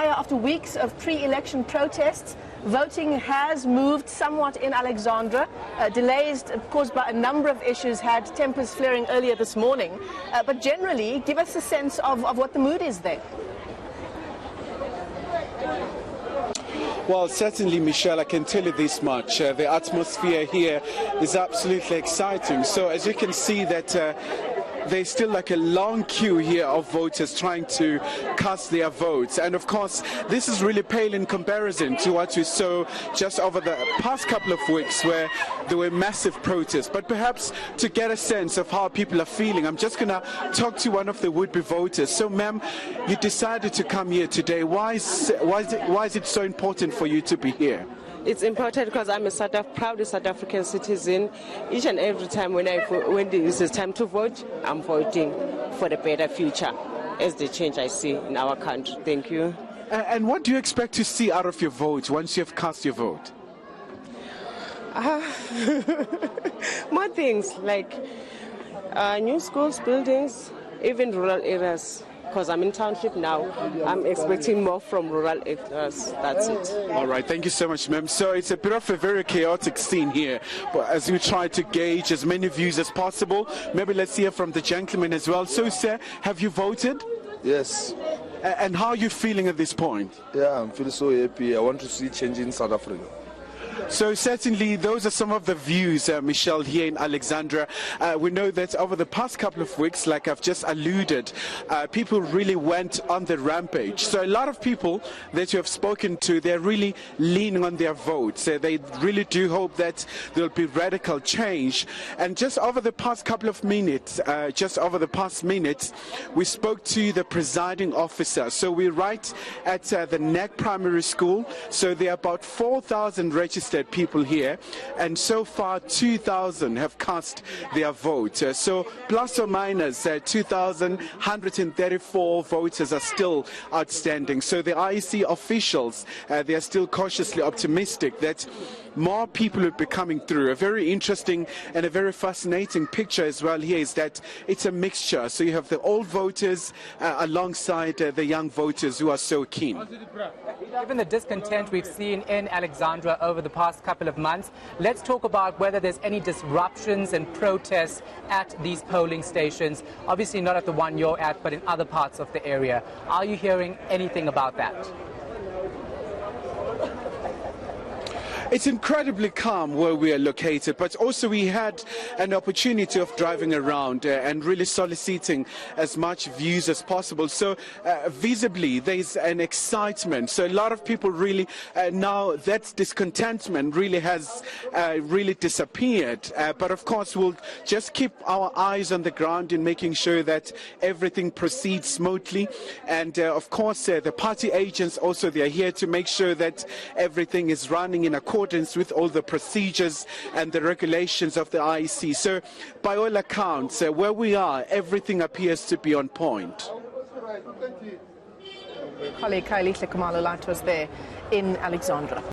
after weeks of pre-election protests, voting has moved somewhat in Alexandra. Delays caused by a number of issues had tempers flaring earlier this morning. But generally, give us a sense of what the mood is there. Well, certainly, Michelle, I can tell you this much. The atmosphere here is absolutely exciting. So as you can see that there's still like a long queue here of voters trying to cast their votes. And of course, this is really pale in comparison to what we saw just over the past couple of weeks where there were massive protests. But perhaps to get a sense of how people are feeling, I'm just going to talk to one of the would-be voters. So, ma'am, you decided to come here today. Why is it so important for you to be here? It's important because I'm a proud South African citizen. Each and every time when it is time to vote, I'm voting for the better future as the change I see in our country. Thank you. And what do you expect to see out of your vote once you have cast your vote? More things like new schools, buildings, even rural areas. Because I'm in township now, I'm expecting more from rural areas. That's it. All right, thank you so much, ma'am. So it's a bit of a very chaotic scene here, but as we try to gauge as many views as possible, maybe let's hear from the gentleman as well. So, sir, have you voted? Yes. And how are you feeling at this point? Yeah, I'm feeling so happy. I want to see change in South Africa. So certainly those are some of the views, Michelle, here in Alexandra. We know that over the past couple of weeks, like I've just alluded, people really went on the rampage. So a lot of people that you have spoken to, they're really leaning on their votes. They really do hope that there'll be radical change. And just over the past couple of minutes, we spoke to the presiding officer. So we're right at the NEC Primary School. So there are about 4,000 registered people here, and so far 2,000 have cast their vote. So plus or minus 2,134 voters are still outstanding. So the IEC officials, they are still cautiously optimistic that more people will be coming through. A very interesting and a very fascinating picture as well here is that it's a mixture. So you have the old voters alongside the young voters who are so keen. Given the discontent we've seen in Alexandra over the past couple of months, let's talk about whether there's any disruptions and protests at these polling stations. Obviously not at the one you're at, but in other parts of the area. Are you hearing anything about that? It's incredibly calm where we are located, but also we had an opportunity of driving around and really soliciting as much views as possible. So visibly there's an excitement. So a lot of people really now that discontentment really has really disappeared. But of course we'll just keep our eyes on the ground in making sure that everything proceeds smoothly. And of course the party agents also, they are here to make sure that everything is running in accordance with all the procedures and the regulations of the IEC. So by all accounts, where we are, everything appears to be on point. Colleague Khayelihle Khumalo was there in Alexandra.